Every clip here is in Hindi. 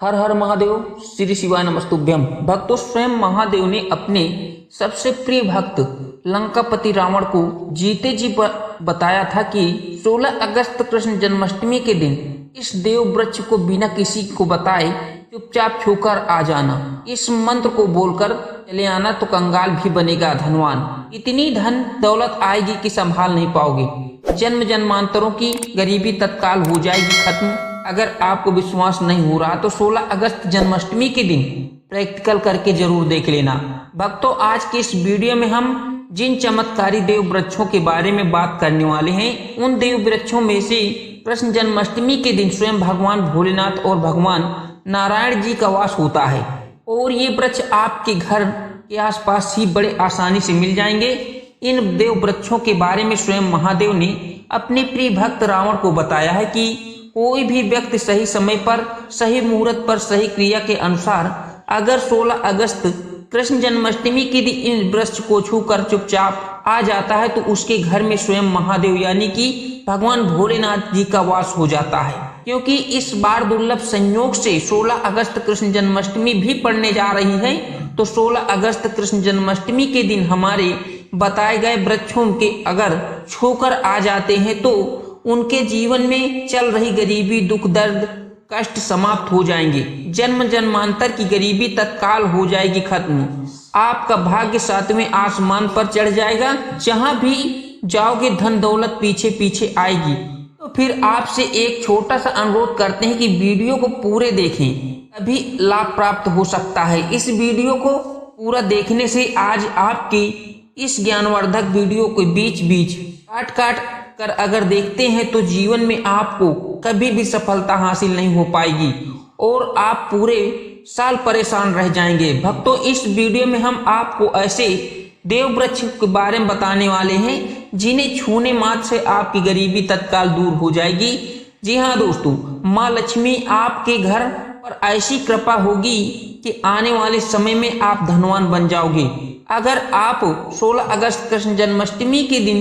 हर हर महादेव, श्री शिवाय नमस्तुभ्यम। भक्तों, स्वयं महादेव ने अपने सबसे प्रिय भक्त लंकापति रावण को जीते जी बताया था कि 16 अगस्त कृष्ण जन्माष्टमी के दिन इस देव वृक्ष को बिना किसी को बताए चुपचाप छूकर आ जाना। इस मंत्र को बोलकर चले आना तो कंगाल भी बनेगा धनवान। इतनी धन दौलत आएगी कि संभाल नहीं पाओगे। जन्म जन्मांतरों की गरीबी तत्काल हो जाएगी खत्म। अगर आपको विश्वास नहीं हो रहा तो 16 अगस्त जन्माष्टमी के दिन प्रैक्टिकल करके जरूर देख लेना। भक्तों, आज की इस वीडियो में हम जिन चमत्कारी देव वृक्षों के बारे में बात करने वाले हैं, उन देव वृक्षों में से कृष्ण जन्माष्टमी के दिन स्वयं भगवान भोलेनाथ और भगवान नारायण जी का वास होता है। और ये वृक्ष आपके घर के आसपास ही बड़े आसानी से मिल जाएंगे। इन देव वृक्षों के बारे में स्वयं महादेव ने अपने प्रिय भक्त रावण को बताया है कि कोई भी व्यक्ति सही समय पर, सही मुहूर्त पर, सही क्रिया के अनुसार अगर 16 अगस्त कृष्ण जन्माष्टमी के दिन इन वृक्ष को छूकर चुपचाप आ जाता है तो उसके घर में स्वयं महादेव यानी कि भगवान भोलेनाथ जी का वास हो जाता है। क्योंकि इस बार दुर्लभ संयोग से 16 अगस्त कृष्ण जन्माष्टमी भी पड़ने जा रही है, तो 16 अगस्त कृष्ण जन्माष्टमी के दिन हमारे बताए गए वृक्षों के अगर छूकर आ जाते हैं तो उनके जीवन में चल रही गरीबी, दुख, दर्द, कष्ट समाप्त हो जाएंगे। जन्म जन्मांतर की गरीबी तत्काल हो जाएगी खत्म। आपका भाग्य 7वें आसमान पर चढ़ जाएगा। जहां भी जाओगे धन दौलत पीछे पीछे आएगी। तो फिर आपसे एक छोटा सा अनुरोध करते हैं कि वीडियो को पूरे देखें, तभी लाभ प्राप्त हो सकता है। इस वीडियो को पूरा देखने से आज आपकी इस ज्ञानवर्धक वीडियो को बीच बीच काट काट कर अगर देखते हैं तो जीवन में आपको कभी भी सफलता हासिल नहीं हो पाएगी और आप पूरे साल परेशान रह जाएंगे। भक्तों, इस वीडियो में हम आपको ऐसे देव वृक्ष के बारे में बताने वाले हैं जिन्हें छूने मात्र से आपकी गरीबी तत्काल दूर हो जाएगी। जी हाँ दोस्तों, माँ लक्ष्मी आपके घर पर ऐसी कृपा होगी कि आने वाले समय में आप धनवान बन जाओगे। अगर आप 16 अगस्त कृष्ण जन्माष्टमी के दिन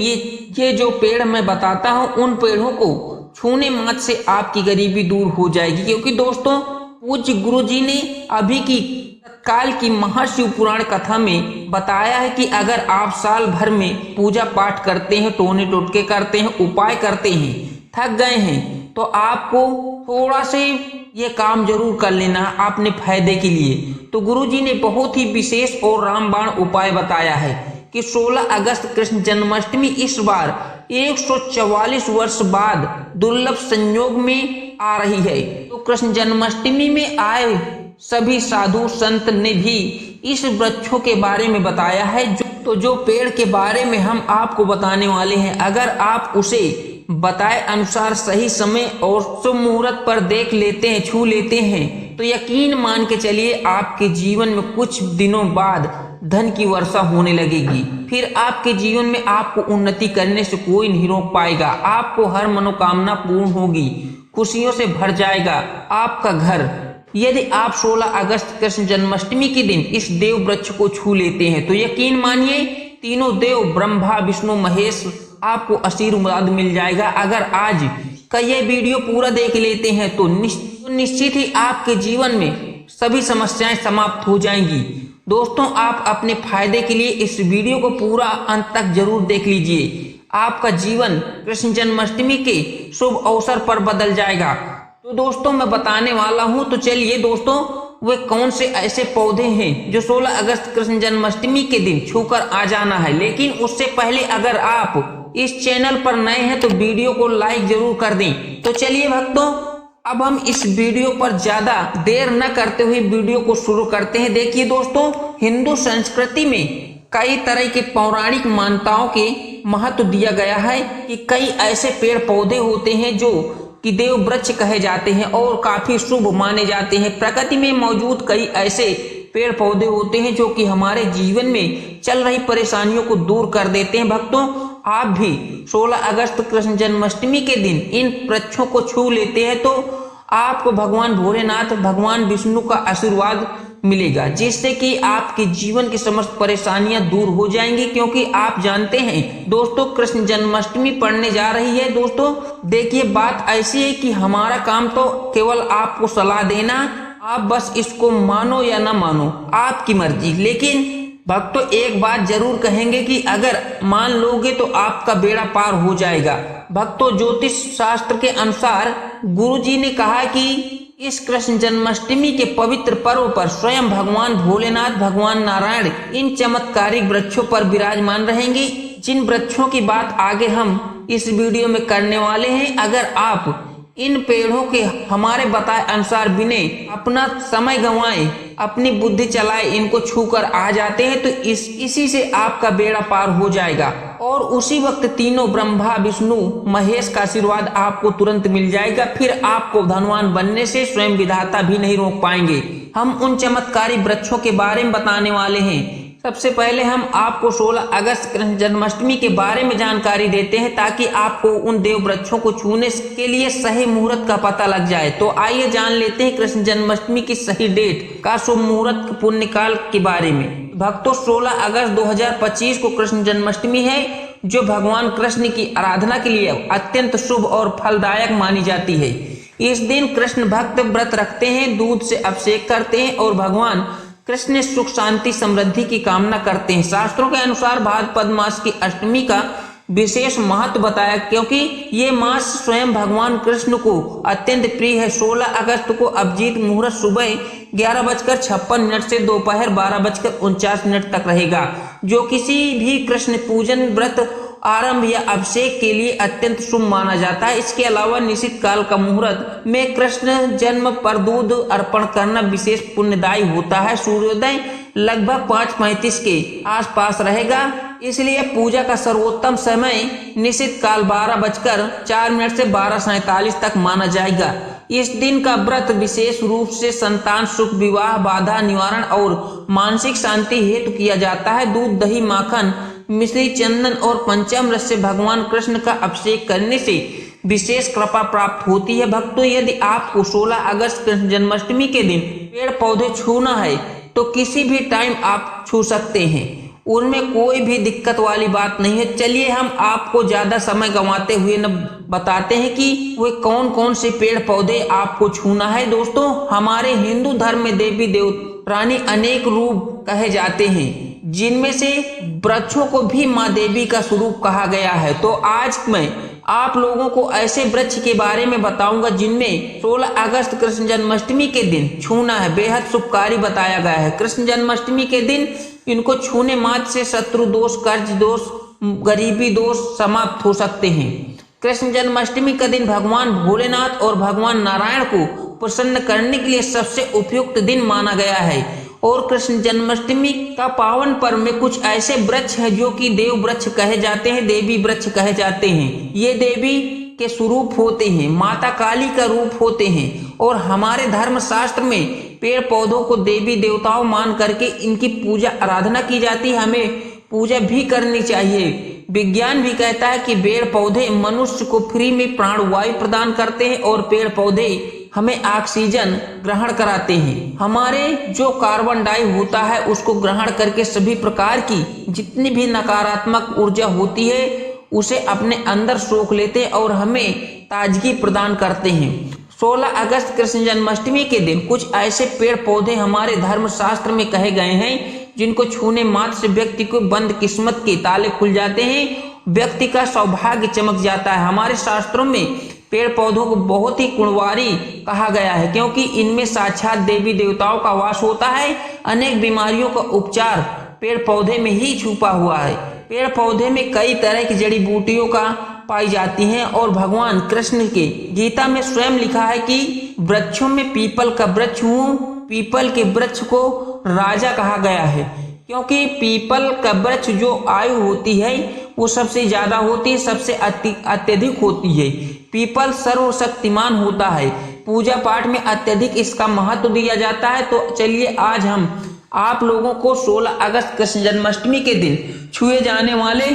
ये जो पेड़ मैं बताता हूँ, उन पेड़ों को छूने मात्र से आपकी गरीबी दूर हो जाएगी। क्योंकि दोस्तों, पूज्य गुरु जी ने अभी की तत्काल की महाशिव पुराण कथा में बताया है कि अगर आप साल भर में पूजा पाठ करते हैं, टोने टोटके करते हैं, उपाय करते हैं, थक गए हैं, तो आपको थोड़ा से ये काम जरूर कर लेना अपने फायदे के लिए। तो गुरुजी ने बहुत ही विशेष और रामबाण उपाय बताया है कि 16 अगस्त कृष्ण जन्माष्टमी इस बार 144 वर्ष बाद दुर्लभ संयोग में आ रही है। तो कृष्ण जन्माष्टमी में आए सभी साधु संत ने भी इस वृक्षों के बारे में बताया है। जो पेड़ के बारे में हम आपको बताने वाले हैं, अगर आप उसे बताए अनुसार सही समय और शुभ मुहूर्त पर देख लेते हैं, छू लेते हैं, तो यकीन मान के चलिए आपके जीवन में कुछ दिनों बाद धन की वर्षा होने लगेगी। फिर आपके जीवन में आपको उन्नति करने से कोई नहीं रोक पाएगा। आपको हर मनोकामना पूर्ण होगी, खुशियों से भर जाएगा आपका घर। यदि आप 16 अगस्त कृष्ण जन्माष्टमी के दिन इस देव वृक्ष को छू लेते हैं तो यकीन मानिए तीनों देव ब्रह्मा विष्णु महेश आपको आशीर्वाद मिल जाएगा। अगर आज का यह वीडियो पूरा देख लेते हैं तो निश्चित ही आपके जीवन में सभी समस्याएं समाप्त हो जाएंगी। दोस्तों, आप अपने फायदे के लिए इस वीडियो को पूरा अंत तक जरूर देख लीजिए। आपका जीवन कृष्ण जन्माष्टमी के शुभ अवसर पर बदल जाएगा। तो दोस्तों, मैं बताने वाला हूं, तो चलिए दोस्तों, वे कौन से ऐसे पौधे हैं जो 16 अगस्त कृष्ण जन्माष्टमी के दिन छूकर आ जाना है। लेकिन उससे पहले अगर आप इस चैनल पर नए हैं तो वीडियो को लाइक जरूर कर दें। तो चलिए भक्तों, अब हम इस वीडियो पर ज्यादा देर न करते हुए वीडियो को शुरू करते हैं। देखिए दोस्तों, हिंदू संस्कृति में कई तरह के पौराणिक मान्यताओं के महत्व दिया गया है कि कई ऐसे पेड़ पौधे होते हैं जो कि देव वृक्ष कहे जाते हैं और काफी शुभ माने जाते हैं। प्रकृति में मौजूद कई ऐसे पेड़ पौधे होते हैं जो कि हमारे जीवन में चल रही परेशानियों को दूर कर देते हैं। भक्तों, आप भी 16 अगस्त कृष्ण जन्माष्टमी के दिन इन वृक्षों को छू लेते हैं तो आपको भगवान भोलेनाथ, भगवान विष्णु का आशीर्वाद मिलेगा, जिससे कि आपके जीवन की समस्त परेशानियां दूर हो जाएंगी। क्योंकि आप जानते हैं दोस्तों, कृष्ण जन्माष्टमी पड़ने जा रही है। दोस्तों देखिए, बात ऐसी है कि हमारा काम तो केवल आपको सलाह देना आप बस इसको मानो या ना मानो, आपकी मर्जी। लेकिन भक्तों एक बात जरूर कहेंगे कि अगर मान लोगे तो आपका बेड़ा पार हो जाएगा। भक्तों ज्योतिष शास्त्र के अनुसार गुरुजी ने कहा कि इस कृष्ण जन्माष्टमी के पवित्र पर्व पर स्वयं भगवान भोलेनाथ, भगवान नारायण इन चमत्कारिक वृक्षों पर विराजमान रहेंगे, जिन वृक्षों की बात आगे हम इस वीडियो में करने वाले हैं। अगर आप इन पेड़ों के हमारे बताए अनुसार बिना अपना समय गंवाए, अपनी बुद्धि चलाए इनको छूकर आ जाते हैं तो इसी से आपका बेड़ा पार हो जाएगा और उसी वक्त तीनों ब्रह्मा, विष्णु, महेश का आशीर्वाद आपको तुरंत मिल जाएगा। फिर आपको धनवान बनने से स्वयं विधाता भी नहीं रोक पाएंगे। हम उन चमत्कारी वृक्षों के बारे में बताने वाले हैं। सबसे पहले हम आपको 16 अगस्त कृष्ण जन्माष्टमी के बारे में जानकारी देते हैं ताकि आपको उन देव वृक्षों को छूने के लिए सही मुहूर्त का पता लग जाए। तो आइए जान लेते हैं कृष्ण जन्माष्टमी की सही डेट का शुभ मुहूर्त पुण्यकाल के बारे में। भक्तों 16 अगस्त 2025 को कृष्ण जन्माष्टमी है, जो भगवान कृष्ण की आराधना के लिए अत्यंत शुभ और फलदायक मानी जाती है। इस दिन कृष्ण भक्त व्रत रखते हैं, दूध से अभिषेक करते हैं और भगवान कृष्ण सुख शांति समृद्धि की कामना करते हैं। शास्त्रों के अनुसार भाद्रपद मास की अष्टमी का विशेष महत्व बताया क्योंकि ये मास स्वयं भगवान कृष्ण को अत्यंत प्रिय है। 16 अगस्त को अभिजीत मुहूर्त सुबह 11:56 से दोपहर 12:49 तक रहेगा, जो किसी भी कृष्ण पूजन, व्रत आरंभ या अभिषेक के लिए अत्यंत शुभ माना जाता है। इसके अलावा निश्चित काल का मुहूर्त में कृष्ण जन्म पर दूध अर्पण करना विशेष पुण्यदायी होता है। सूर्योदय लगभग 5:35 के आसपास रहेगा, इसलिए पूजा का सर्वोत्तम समय निश्चित काल 12:04 से 12:47 तक माना जाएगा। इस दिन का व्रत विशेष रूप से संतान सुख, विवाह बाधा निवारण और मानसिक शांति हेतु किया जाता है। दूध, दही, माखन, मिश्री, चंदन और पंचामृत से भगवान कृष्ण का अभिषेक करने से विशेष कृपा प्राप्त होती है। भक्तों यदि आपको 16 अगस्त कृष्ण जन्माष्टमी के दिन पेड़ पौधे छूना है तो किसी भी टाइम आप छू सकते हैं, उनमें कोई भी दिक्कत वाली बात नहीं है। चलिए हम आपको ज्यादा समय गंवाते हुए न बताते हैं कि वे कौन कौन से पेड़ पौधे आपको छूना है। दोस्तों हमारे हिंदू धर्म में देवी देवरानी अनेक रूप कहे जाते हैं, जिनमें से वृक्षों को भी माँ देवी का स्वरूप कहा गया है। तो आज मैं आप लोगों को ऐसे वृक्ष के बारे में बताऊंगा जिनमें 16 अगस्त कृष्ण जन्माष्टमी के दिन छूना है बेहद शुभकारी बताया गया है। कृष्ण जन्माष्टमी के दिन इनको छूने मात्र से शत्रु दोष, कर्ज दोष, गरीबी दोष समाप्त हो सकते हैं। कृष्ण जन्माष्टमी का दिन भगवान भोलेनाथ और भगवान नारायण को प्रसन्न करने के लिए सबसे उपयुक्त दिन माना गया है और कृष्ण जन्माष्टमी का पावन पर्व में कुछ ऐसे वृक्ष हैं जो कि देव वृक्ष कहे जाते हैं, देवी वृक्ष कहे जाते हैं। ये देवी के स्वरूप होते हैं, माता काली का रूप होते हैं और हमारे धर्म शास्त्र में पेड़ पौधों को देवी देवताओं मान करके इनकी पूजा आराधना की जाती है। हमें पूजा भी करनी चाहिए। विज्ञान भी कहता है कि पेड़ पौधे मनुष्य को फ्री में प्राणवायु प्रदान करते हैं और पेड़ पौधे हमें ऑक्सीजन ग्रहण कराते हैं। हमारे जो कार्बन डाई होता है उसको ग्रहण करके सभी प्रकार की जितनी भी नकारात्मक ऊर्जा होती है उसे अपने अंदर सोख लेते हैं और हमें ताजगी प्रदान करते हैं। 16 अगस्त कृष्ण जन्माष्टमी के दिन कुछ ऐसे पेड़ पौधे हमारे धर्म शास्त्र में कहे गए हैं जिनको छूने मात्र से व्यक्ति को बंद किस्मत के ताले खुल जाते हैं, व्यक्ति का सौभाग्य चमक जाता है। हमारे शास्त्रों में पेड़ पौधों को बहुत ही गुणकारी कहा गया है क्योंकि इनमें साक्षात देवी देवताओं का वास होता है। अनेक बीमारियों का उपचार पेड़ पौधे में ही छुपा हुआ है। पेड़ पौधे में कई तरह की जड़ी बूटियों का पाई जाती हैं और भगवान कृष्ण के गीता में स्वयं लिखा है कि वृक्षों में पीपल का वृक्ष हूँ, पीपल के वृक्ष को राजा कहा गया है क्योंकि पीपल का वृक्ष जो आयु होती है वो सबसे ज्यादा होती है, सबसे अत्यधिक होती है। पीपल सर्वशक्तिमान होता है, पूजा पाठ में अत्यधिक इसका महत्व दिया जाता है। तो चलिए आज हम आप लोगों को 16 अगस्त कृष्ण जन्माष्टमी के दिन छुए जाने वाले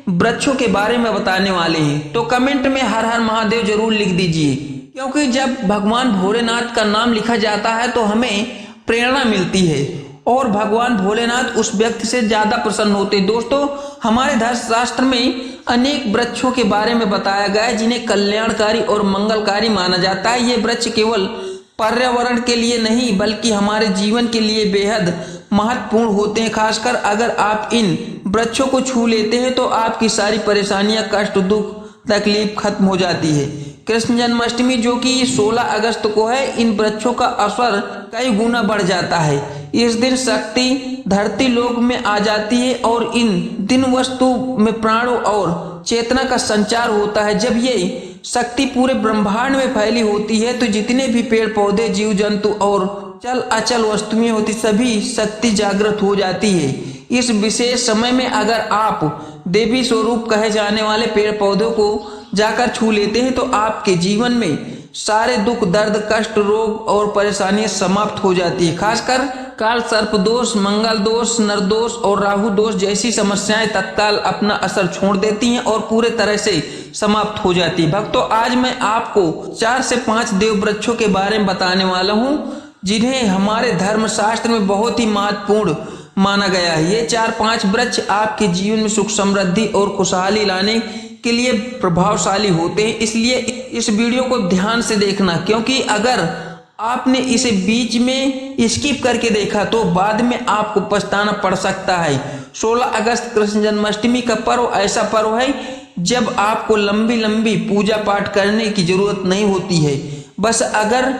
वृक्षों के बारे में बताने वाले हैं। तो कमेंट में हर हर महादेव जरूर लिख दीजिए क्योंकि जब भगवान भोलेनाथ का नाम लिखा जाता है तो हमें प्रेरणा मिलती है और भगवान भोलेनाथ उस व्यक्ति से ज्यादा प्रसन्न होते हैं। दोस्तों हमारे धर्मशास्त्र में अनेक वृक्षों के बारे में बताया गया है जिन्हें कल्याणकारी और मंगलकारी माना जाता है। ये वृक्ष केवल पर्यावरण के लिए नहीं बल्कि हमारे जीवन के लिए बेहद महत्वपूर्ण होते हैं। खासकर अगर आप इन वृक्षों को छू लेते हैं तो आपकी सारी परेशानियां, कष्ट, दुख, तकलीफ खत्म हो जाती है। कृष्ण जन्माष्टमी जो कि 16 अगस्त को है, इन वृक्षों का असर कई गुना बढ़ जाता है। इस दिन शक्ति धरती लोक में आ जाती है और इन दिन वस्तु में प्राणों और चेतना का संचार होता है। जब ये शक्ति पूरे ब्रह्मांड में फैली होती है तो जितने भी पेड़ पौधे, जीव जंतु और चल अचल वस्तुएं होती, सभी शक्ति जागृत हो जाती है। इस विशेष समय में अगर आप देवी स्वरूप कहे जाने वाले पेड़ पौधों को जाकर छू लेते हैं तो आपके जीवन में सारे दुख, दर्द, कष्ट, रोग और परेशानियां समाप्त हो जाती है। खासकर काल सर्प दोष, मंगल दोष, नरदोष और राहु दोष जैसी समस्याएं तत्काल अपना असर छोड़ देती हैं और पूरे तरह से समाप्त हो जाती है। भक्तों, आज मैं आपको 4 से 5 देव वृक्षों के बारे में बताने वाला हूं जिन्हें हमारे धर्मशास्त्र में बहुत ही महत्वपूर्ण माना गया है। ये 4-5 वृक्ष आपके जीवन में सुख, समृद्धि और खुशहाली लाने के लिए प्रभावशाली होते हैं। इसलिए इस वीडियो को ध्यान से देखना, क्योंकि अगर आपने इसे बीच में स्किप करके देखा तो बाद में आपको पछताना पड़ सकता है। 16 अगस्त कृष्ण जन्माष्टमी का पर्व ऐसा पर्व है जब आपको लंबी लंबी पूजा पाठ करने की जरूरत नहीं होती है। बस अगर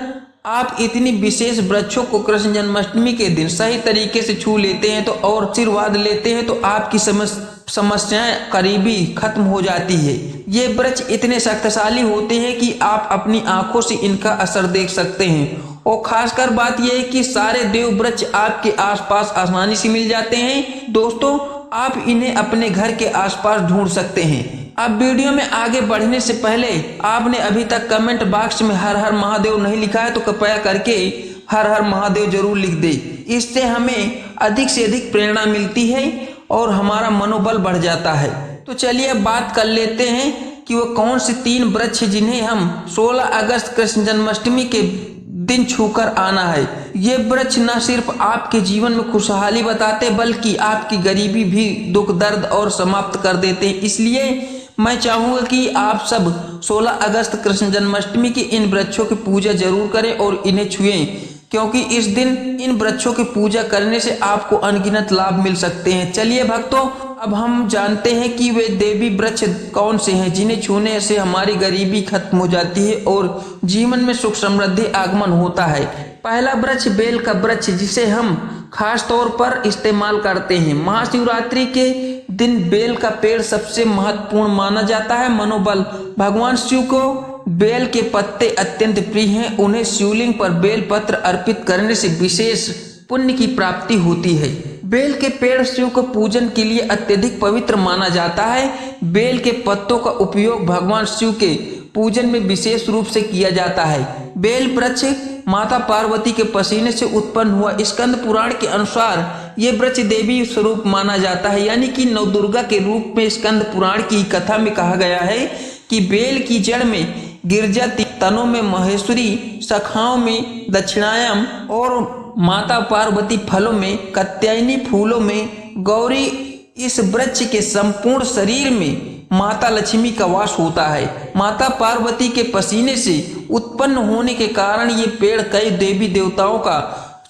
आप इतनी विशेष वृक्षों को कृष्ण जन्माष्टमी के दिन सही तरीके से छू लेते हैं तो और आशीर्वाद लेते हैं तो आपकी समस्याएं करीबी खत्म हो जाती है। ये वृक्ष इतने शक्तिशाली होते हैं कि आप अपनी आंखों से इनका असर देख सकते हैं और खासकर बात यह है कि सारे देव वृक्ष आपके आसपास आसानी से मिल जाते हैं। दोस्तों, आप इन्हें अपने घर के आसपास ढूंढ सकते हैं। अब वीडियो में आगे बढ़ने से पहले आपने अभी तक कमेंट बॉक्स में हर हर महादेव नहीं लिखा है तो कृपया करके हर हर महादेव जरूर लिख दे। इससे हमें अधिक से अधिक प्रेरणा मिलती है और हमारा मनोबल बढ़ जाता है। तो चलिए अब बात कर लेते हैं कि वो कौन से 3 वृक्ष जिन्हें हम 16 अगस्त कृष्ण जन्माष्टमी के दिन छूकर आना है। ये वृक्ष न सिर्फ आपके जीवन में खुशहाली बताते बल्कि आपकी गरीबी भी, दुख, दर्द और समाप्त कर देते हैं। इसलिए मैं चाहूंगा कि आप सब 16 अगस्त कृष्ण जन्माष्टमी की इन वृक्षों की पूजा जरूर करें और इन्हें छुएं, क्योंकि इस दिन इन वृक्षों की पूजा करने से आपको अनगिनत लाभ मिल सकते हैं। चलिए भक्तों, अब हम जानते हैं कि वे देवी वृक्ष कौन से हैं जिन्हें छूने से हमारी गरीबी खत्म हो जाती है और जीवन में सुख समृद्धि आगमन होता है। पहला वृक्ष बेल का वृक्ष, जिसे हम खास तौर पर इस्तेमाल करते हैं। महाशिवरात्रि के दिन बेल का पेड़ सबसे महत्वपूर्ण माना जाता है। मनोबल, भगवान शिव को बेल के पत्ते अत्यंत प्रिय हैं। उन्हें शिवलिंग पर बेल पत्र अर्पित करने से विशेष पुण्य की प्राप्ति होती है। बेल के पेड़ शिव को पूजन के लिए अत्यधिक पवित्र माना जाता है। बेल के पत्तों का उपयोग भगवान शिव के पूजन में विशेष रूप से किया जाता है। बेल वृक्ष माता पार्वती के पसीने से उत्पन्न हुआ। स्कंद पुराण के अनुसार ये वृक्ष देवी स्वरूप माना जाता है, यानी कि नवदुर्गा के रूप में। स्कंद पुराण की कथा में कहा गया है कि बेल की जड़ में गिरजा, तनों में महेश्वरी, शाखाओं में दक्षिणायम और माता पार्वती फलों में कात्यायनी, फूलों में गौरी। इस वृक्ष के संपूर्ण शरीर में माता लक्ष्मी का वास होता है। माता पार्वती के पसीने से उत्पन्न होने के कारण ये पेड़ कई देवी देवताओं का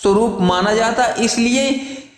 स्वरूप माना जाता है। इसलिए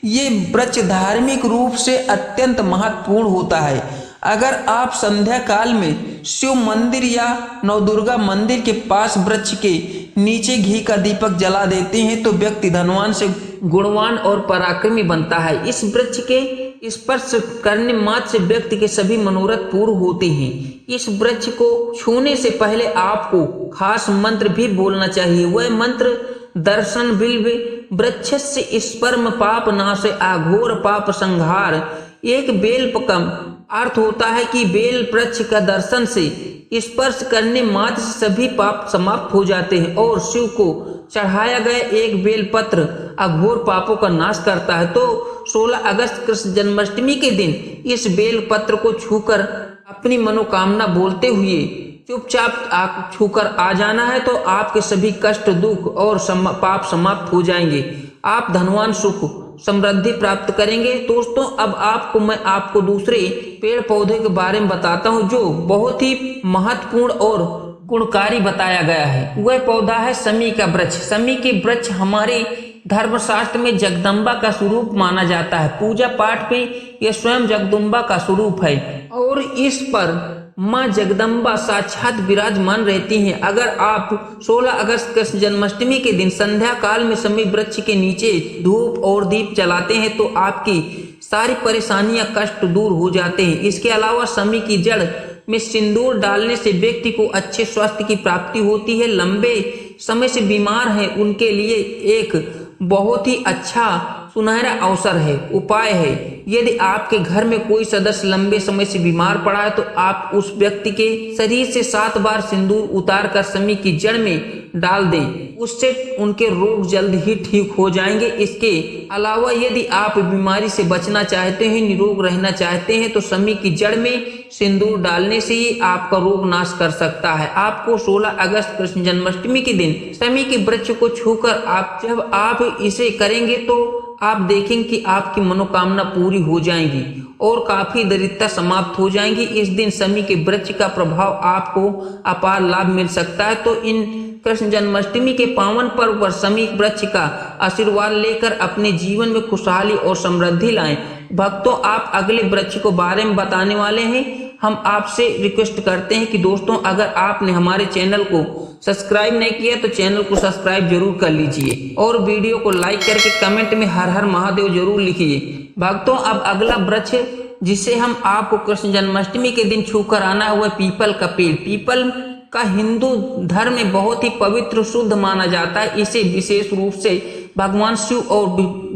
ये वृक्ष धार्मिक रूप से अत्यंत महत्वपूर्ण होता है। अगर आप संध्या काल में शिव मंदिर या नवदुर्गा मंदिर के पास वृक्ष के नीचे घी का दीपक जला देते हैं तो व्यक्ति धनवान से गुणवान और पराक्रमी बनता है। इस वृक्ष के स्पर्श करने मात्र से व्यक्ति के सभी मनोरथ पूर्ण होते हैं। इस वृक्ष को छूने से पहले आपको खास मंत्र भी बोलना चाहिए। वह मंत्र दर्शन बिल्व वृक्षस्य स्पर्म पाप नाश अघोर पाप संहार। एक बेल पकम अर्थ होता है कि बेल वृक्ष का दर्शन से स्पर्श करने मात्र से सभी पाप समाप्त हो जाते हैं और शिव को चढ़ाया गया एक बेल पत्र अघोर पापों का नाश करता है। तो 16 अगस्त कृष्ण जन्माष्टमी के दिन इस बेल पत्र को छूकर अपनी मनोकामना बोलते हुए चुपचाप छूकर आ जाना है तो आपके सभी कष्ट, दुख और पाप समाप्त हो जाएंगे। आप धनवान, सुख, समृद्धि प्राप्त करेंगे। दोस्तों, अब मैं आपको दूसरे पेड़ पौधे के बारे में बताता हूँ जो बहुत ही महत्वपूर्ण और गुणकारी बताया गया है। वह पौधा है शमी का वृक्ष। शमी के वृक्ष हमारे धर्मशास्त्र में जगदम्बा का स्वरूप माना जाता है। पूजा पाठ में यह स्वयं जगदम्बा का स्वरूप है और इस पर माँ जगदम्बा साक्षात विराजमान रहती हैं। अगर आप 16 अगस्त कृष्ण जन्माष्टमी के दिन संध्या काल में शमी वृक्ष के नीचे धूप और दीप जलाते हैं तो आपकी सारी परेशानियां कष्ट दूर हो जाते हैं। इसके अलावा शमी की जड़ में सिंदूर डालने से व्यक्ति को अच्छे स्वास्थ्य की प्राप्ति होती है। लंबे समय से बीमार हैं उनके लिए एक बहुत ही अच्छा सुनहरा अवसर है, उपाय है। यदि आपके घर में कोई सदस्य लंबे समय से बीमार पड़ा है तो आप उस व्यक्ति के शरीर से 7 बार सिंदूर उतार कर शमी की जड़ में डाल दें। उससे उनके रोग जल्द ही ठीक हो जाएंगे। इसके अलावा यदि आप बीमारी से बचना चाहते हैं, निरोग रहना चाहते हैं तो शमी की जड़ में सिंदूर डालने से ही आपका रोग नाश कर सकता है। आपको 16 अगस्त कृष्ण जन्माष्टमी के दिन शमी के वृक्ष को छूकर जब आप इसे करेंगे तो आप देखेंगे कि आपकी मनोकामना पूरी हो जाएंगी और काफी दरिद्रता समाप्त हो जाएंगी। इस दिन शमी के वृक्ष का प्रभाव आपको अपार लाभ मिल सकता है। तो इन कृष्ण जन्माष्टमी के पावन पर्व पर शमी वृक्ष का आशीर्वाद लेकर अपने जीवन में खुशहाली और समृद्धि लाएं। भक्तों, आप अगले वृक्ष को बारे में बताने वाले हैं। हम आपसे रिक्वेस्ट करते हैं कि दोस्तों, अगर आपने हमारे चैनल को सब्सक्राइब नहीं किया तो चैनल को सब्सक्राइब जरूर कर लीजिए और वीडियो को लाइक करके कमेंट में हर हर महादेव जरूर लिखिए। भक्तों, अब अगला वृक्ष जिसे हम आपको कृष्ण जन्माष्टमी के दिन छूकर आना हुआ पीपल का पेड़। पीपल का हिंदू धर्म में बहुत ही पवित्र शुद्ध माना जाता है। इसे विशेष रूप से भगवान शिव और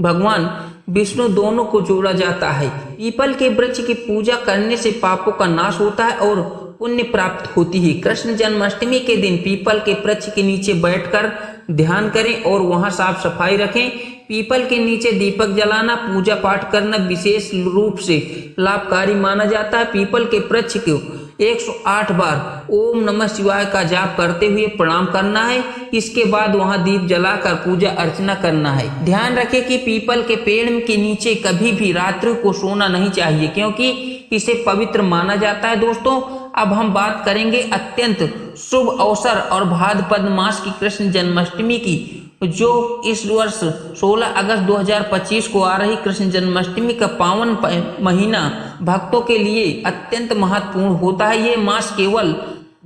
भगवान विष्णु दोनों को जोड़ा जाता है। पीपल के वृक्ष की पूजा करने से पापों का नाश होता है और पुण्य प्राप्त होती है। कृष्ण जन्माष्टमी के दिन पीपल के वृक्ष के नीचे बैठकर ध्यान करें और वहां साफ सफाई रखें। पीपल के नीचे दीपक जलाना, पूजा पाठ करना विशेष रूप से लाभकारी माना जाता है। पीपल के वृक्ष को 108 बार ओम नमः शिवाय का जाप करते हुए प्रणाम करना है। इसके बाद वहां दीप जलाकर पूजा अर्चना करना है। ध्यान रखें कि पीपल के पेड़ के नीचे कभी भी रात्रि को सोना नहीं चाहिए क्योंकि इसे पवित्र माना जाता है। दोस्तों, अब हम बात करेंगे अत्यंत शुभ अवसर और भाद्रपद मास की कृष्ण जन्माष्टमी की, जो इस वर्ष 16 अगस्त 2025 को आ रही कृष्ण जन्माष्टमी का पावन महीना भक्तों के लिए अत्यंत महत्वपूर्ण होता है। ये मास केवल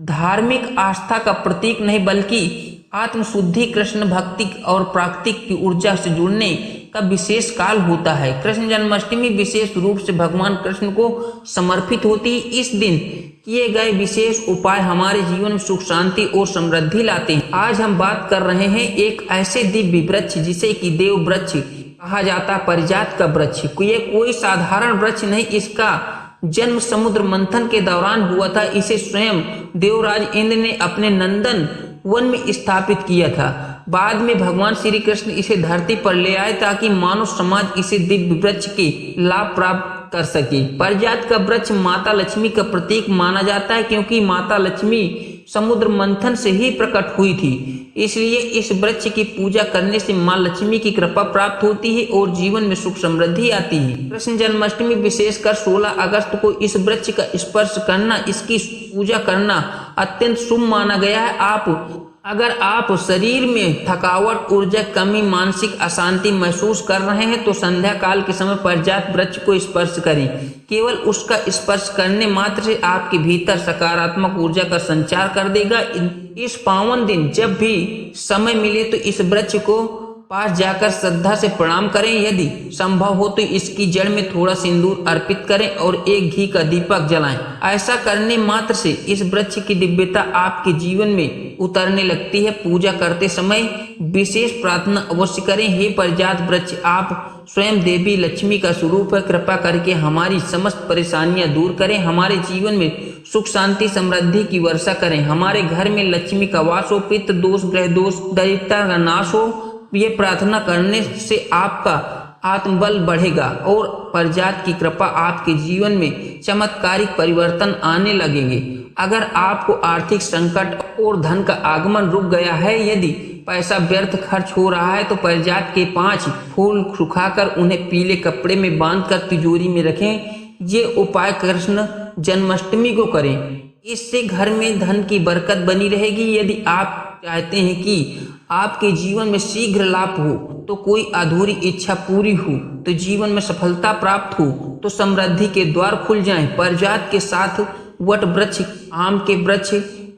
धार्मिक आस्था का प्रतीक नहीं बल्कि आत्मशुद्धि, कृष्ण भक्ति और प्राकृतिक की ऊर्जा से जुड़ने का विशेष काल होता है। कृष्ण जन्माष्टमी विशेष रूप से भगवान कृष्ण को समर्पित होती है। इस दिन किए गए विशेष उपाय हमारे जीवन में सुख, शांति और समृद्धि लाते हैं। आज हम बात कर रहे हैं एक ऐसे दिव्य वृक्ष जिसे कि देव वृक्ष कहा जाता है, पारिजात का वृक्ष। ये कोई साधारण वृक्ष नहीं, इसका जन्म समुद्र मंथन के दौरान हुआ था। इसे स्वयं देवराज इंद्र ने अपने नंदन वन में स्थापित किया था। बाद में भगवान श्री कृष्ण इसे धरती पर ले आए ताकि मानव समाज इसे दिव्य वृक्ष के लाभ प्राप्त कर सके। पारिजात का वृक्ष माता लक्ष्मी का प्रतीक माना जाता है क्योंकि माता लक्ष्मी समुद्र मंथन से ही प्रकट हुई थी। इसलिए इस वृक्ष की पूजा करने से मां लक्ष्मी की कृपा प्राप्त होती है और जीवन में सुख समृद्धि आती है। कृष्ण जन्माष्टमी विशेषकर 16 अगस्त को इस वृक्ष का स्पर्श करना, इसकी पूजा करना अत्यंत शुभ माना गया है। अगर आप शरीर में थकावट, ऊर्जा कमी, मानसिक अशांति महसूस कर रहे हैं तो संध्या काल के समय पारिजात वृक्ष को स्पर्श करें। केवल उसका स्पर्श करने मात्र से आपके भीतर सकारात्मक ऊर्जा का संचार कर देगा। इस पावन दिन जब भी समय मिले तो इस वृक्ष को पास जाकर श्रद्धा से प्रणाम करें। यदि संभव हो तो इसकी जड़ में थोड़ा सिंदूर अर्पित करें और एक घी का दीपक जलाएं। ऐसा करने मात्र से इस वृक्ष की दिव्यता आपके जीवन में उतरने लगती है। पूजा करते समय विशेष प्रार्थना अवश्य करें। हे पारिजात वृक्ष, आप स्वयं देवी लक्ष्मी का स्वरूप है। कृपा करके हमारी समस्त परेशानियां दूर करें, हमारे जीवन में सुख, शांति, समृद्धि की वर्षा करें। हमारे घर में लक्ष्मी का वास हो, पितृ दोष, ग्रह दोष, दरिद्रता का नाश हो। ये प्रार्थना करने से आपका आत्मबल बढ़ेगा और पारिजात की कृपा आपके जीवन में चमत्कारिक परिवर्तन आने लगेंगे। अगर आपको आर्थिक संकट और धन का आगमन रुक गया है, यदि पैसा व्यर्थ खर्च हो रहा है तो पारिजात के 5 फूल सुखाकर उन्हें पीले कपड़े में बांधकर तिजोरी में रखें। ये उपाय कृष्ण जन्माष्टमी को करें। इससे घर में धन की बरकत बनी रहेगी। यदि आप चाहते हैं कि आपके जीवन में शीघ्र लाभ हो, तो कोई अधूरी इच्छा पूरी हो, तो जीवन में सफलता प्राप्त हो, तो समृद्धि के द्वार खुल जाएं, पारिजात के साथ वट वृक्ष, आम के वृक्ष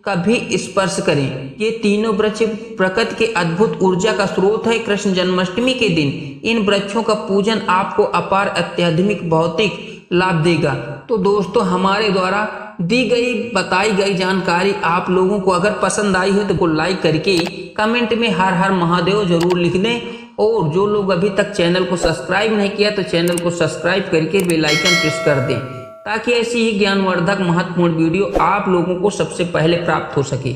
का भी स्पर्श करें। ये तीनों वृक्ष प्रकृति के अद्भुत ऊर्जा का स्रोत है। कृष्ण जन्माष्टमी के दिन इन वृक्षों का पूजन आपको अपार आध्यात्मिक भौतिक लाभ देगा। तो दोस्तों, हमारे द्वारा दी गई बताई गई जानकारी आप लोगों को अगर पसंद आई है तो लाइक करके कमेंट में हर हर महादेव जरूर लिख दें। और जो लोग अभी तक चैनल को सब्सक्राइब नहीं किया तो चैनल को सब्सक्राइब करके बेल आइकन प्रेस कर दें, ताकि ऐसी ही ज्ञानवर्धक महत्वपूर्ण वीडियो आप लोगों को सबसे पहले प्राप्त हो सके।